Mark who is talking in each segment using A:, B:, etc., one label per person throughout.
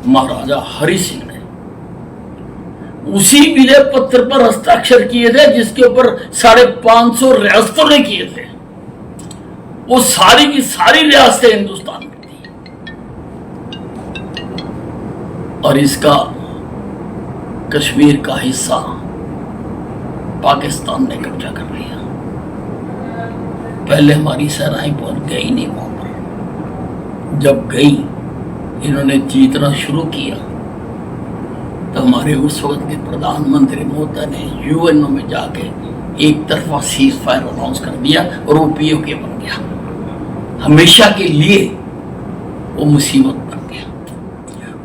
A: महाराजा हरि सिंह ने उसी विलय पत्र पर हस्ताक्षर किए थे जिसके ऊपर 550 रियासतों ने किए थे। वो सारी की सारी रियासतें हिंदुस्तान में थी और इसका कश्मीर का हिस्सा पाकिस्तान ने कब्जा कर लिया। पहले हमारी सेनाएं पहुंच गई नहीं वहां पर। जब गई, इन्होंने जीतना शुरू किया तो हमारे उस वक्त के प्रधानमंत्री मोदी ने यूएनओ में जाके एक तरफा सीज फायर अनाउंस कर दिया और वो पीओके बन गया। हमेशा के लिए वो मुसीबत बन गया।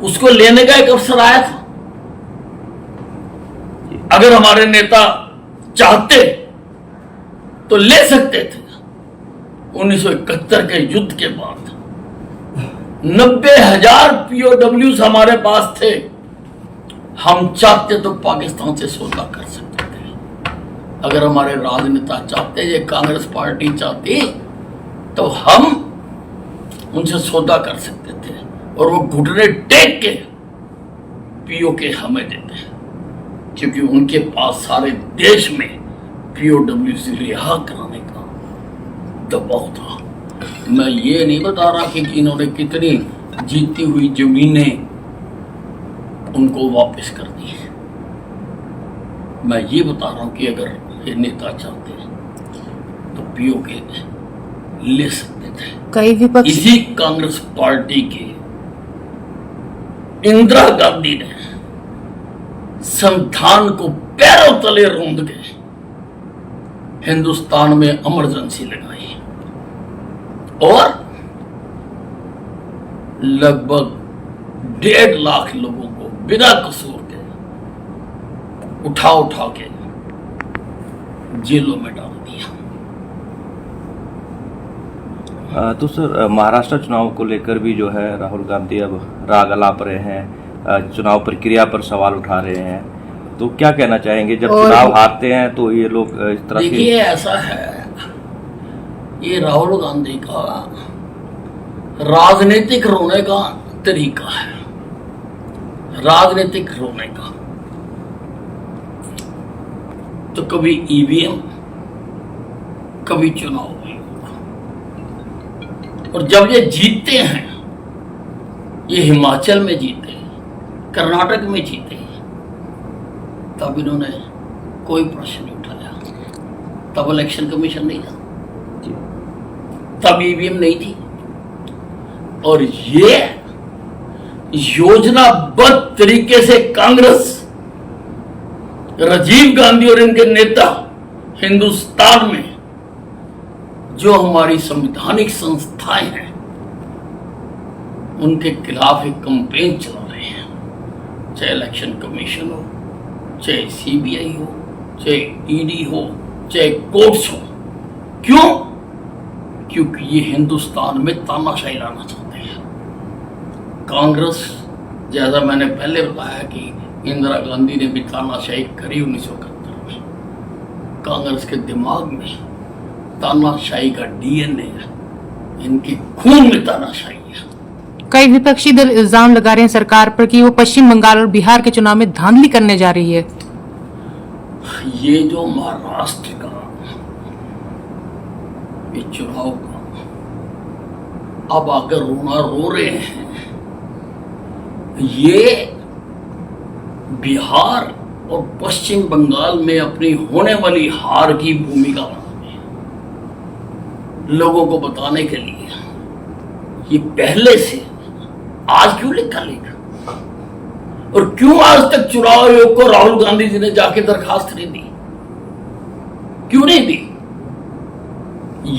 A: उसको लेने का एक अवसर आया था। अगर हमारे नेता चाहते तो ले सकते थे। 1971 के युद्ध के बाद 90,000 पीओडब्ल्यूज हमारे पास थे। हम चाहते तो पाकिस्तान से सौदा कर सकते थे। अगर हमारे राजनेता चाहते, ये कांग्रेस पार्टी चाहती, तो हम उनसे सौदा कर सकते थे और वो घुटने टेक के पीओके हमें देते, क्योंकि उनके पास सारे देश में पीओडब्ल्यू से रिहा कराने का दबाव था। मैं ये नहीं बता रहा कि इन्होंने कितनी जीती हुई जमीनें उनको वापस कर दी है। मैं ये बता रहा हूं कि अगर ये नेता चाहते तो पीओके ले सकते थे।
B: कई विपक्ष
A: इसी कांग्रेस पार्टी के इंदिरा गांधी ने संविधान को पैरों तले रौंद के हिंदुस्तान में इमरजेंसी लगाई और लगभग 1.5 लाख लोगों को बिना कसूर के उठा के जेलों में डाल दिया।
C: तो सर, महाराष्ट्र चुनाव को लेकर भी जो है राहुल गांधी अब राग अलाप रहे हैं, चुनाव प्रक्रिया पर सवाल उठा रहे हैं। तो क्या कहना चाहेंगे, जब चुनाव हारते हैं तो ये लोग इस तरह से?
A: देखिए, ऐसा है, ये राहुल गांधी का राजनीतिक रोने का तरीका है। राजनीतिक रोने का तो कभी ईवीएम, कभी चुनाव नहीं होगा। और जब ये जीतते हैं, ये हिमाचल में जीते, कर्नाटक में जीते, तब इन्होंने कोई प्रश्न नहीं उठाया। तब इलेक्शन कमीशन नहीं था, तब ईवीएम नहीं थी। और ये योजनाबद्ध तरीके से कांग्रेस, राजीव गांधी और इनके नेता हिंदुस्तान में जो हमारी संवैधानिक संस्थाएं हैं उनके खिलाफ एक कैंपेन चला रहे हैं। चाहे इलेक्शन कमीशन हो, चाहे सीबीआई हो, चाहे ईडी हो, चाहे कोर्ट्स हो। क्यों? क्योंकि ये हिंदुस्तान में तानाशाही लाना चाहते हैं। कांग्रेस, जैसा मैंने पहले बताया कि इंदिरा गांधी ने भी तानाशाही करी 1971 में। कांग्रेस के दिमाग में तानाशाही का डीएनए है, इनके खून में तानाशाही है।
B: कई विपक्षी दल इल्जाम लगा रहे हैं सरकार पर कि वो पश्चिम बंगाल और बिहार के चुनाव में धांधली करने जा रही है।
A: ये जो महाराष्ट्र का ये चुनाव का अब आकर रोना रो रहे हैं, ये बिहार और पश्चिम बंगाल में अपनी होने वाली हार की भूमिका बनाते हैं लोगों को बताने के लिए। ये पहले से आज क्यों लिखा लेगा, और क्यों आज तक चुनाव आयोग को राहुल गांधी जी ने जाके दरखास्त नहीं दी? क्यों नहीं दी?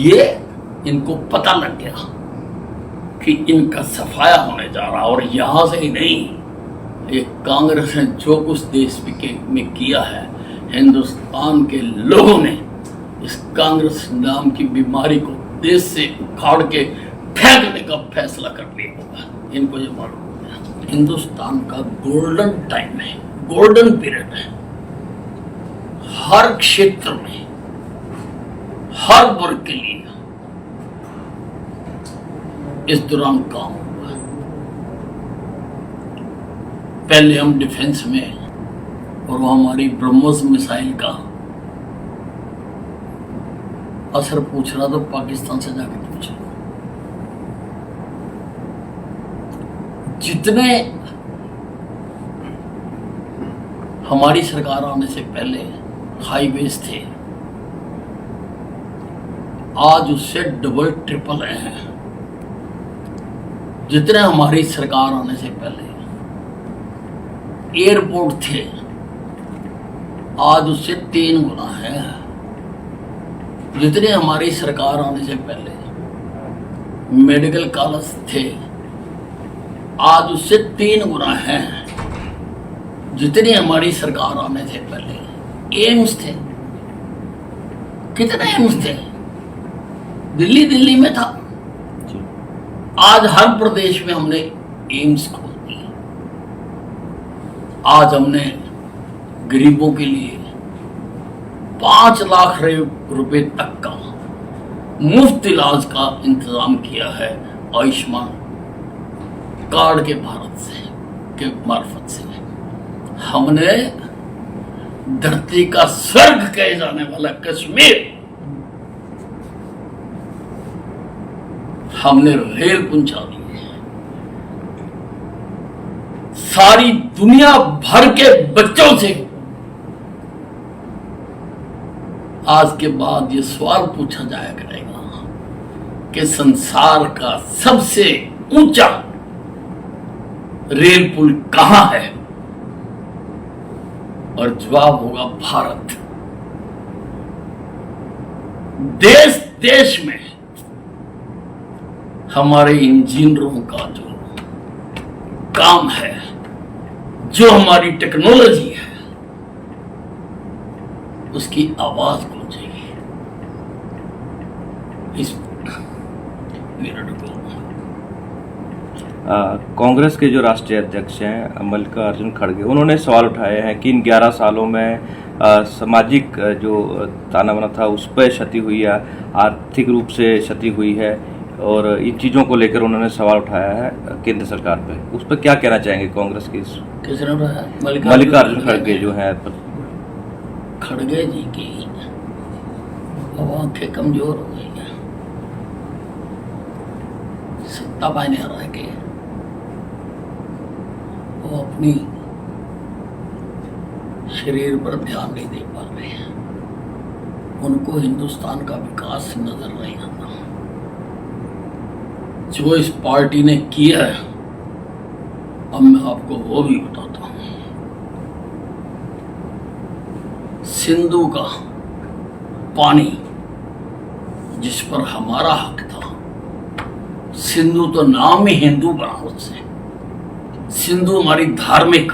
A: ये इनको पता लग गया कि इनका सफाया होने जा रहा। और यहां से ही नहीं, ये कांग्रेस ने जो कुछ देश में किया है, हिंदुस्तान के लोगों ने इस कांग्रेस नाम की बीमारी को देश से उखाड़ के फेंकने का फैसला कर लिया होगा। इनको ये मालूम है हिंदुस्तान का गोल्डन टाइम है, गोल्डन पीरियड है। हर क्षेत्र में, हर वर्ग के लिए इस दौरान काम हुआ। पहले हम डिफेंस में, और वो हमारी ब्रह्मोस मिसाइल का असर पूछ रहा तो पाकिस्तान से जाकर पूछ रहा। जितने हमारी सरकार आने से पहले हाईवेज थे, आज उससे डबल ट्रिपल हैं। जितने हमारी सरकार आने से पहले एयरपोर्ट थे, आज उससे 3 गुना है। जितने हमारी सरकार आने से पहले मेडिकल कॉलेज थे, आज उससे 3 गुना है। जितनी हमारी सरकार आने से पहले एम्स थे, कितने एम्स थे? दिल्ली में था, आज हर प्रदेश में हमने एम्स खोल दिए। आज हमने गरीबों के लिए 5 लाख रुपए तक का मुफ्त इलाज का इंतजाम किया है आयुष्मान कार्ड के भारत से के मार्फत से। हमने धरती का स्वर्ग कहे जाने वाला कश्मीर हमने रेल पहुंचा दी है। सारी दुनिया भर के बच्चों से आज के बाद ये सवाल पूछा जाया करेगा कि संसार का सबसे ऊंचा रेल पुल कहां है, और जवाब होगा भारत। देश देश में हमारे इंजीनियरों का जो काम है, जो हमारी टेक्नोलॉजी है, उसकी आवाज गूंजेगी। इस पीरियड को
C: कांग्रेस के जो राष्ट्रीय अध्यक्ष हैं मल्लिकार्जुन खड़गे, उन्होंने सवाल उठाए हैं कि इन 11 सालों में सामाजिक जो ताना बाना था उस पर क्षति हुई है, आर्थिक रूप से क्षति हुई है, और इन चीज़ों को लेकर उन्होंने सवाल उठाया है केंद्र सरकार पे। उस पर क्या कहना चाहेंगे कांग्रेस की?
A: किसने उठाया?
C: मल्लिकार्जुन खड़गे जो है।
A: खड़गे जी की अब आंखें कमजोर हो गई हैं, सत्ता पाने आ रहा है कि वो अपनी शरीर पर ध्यान नहीं दे पा रहे हैं। उनको हिंदुस्तान का विकास नजर नहीं आता। जो इस पार्टी ने किया है, अब मैं आपको वो भी बताता हूं। सिंधु का पानी जिस पर हमारा हक था, सिंधु तो नाम ही हिंदू बना उससे। सिंधु हमारी धार्मिक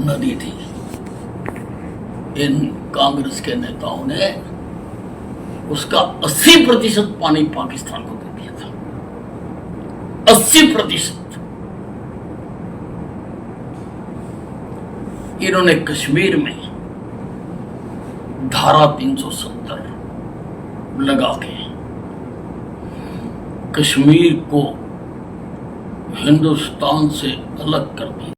A: नदी थी। इन कांग्रेस के नेताओं ने उसका 80% पानी पाकिस्तान को दे दिया था। 80%। इन्होंने कश्मीर में धारा 370 लगा के कश्मीर को हिंदुस्तान से अलग कर दिया।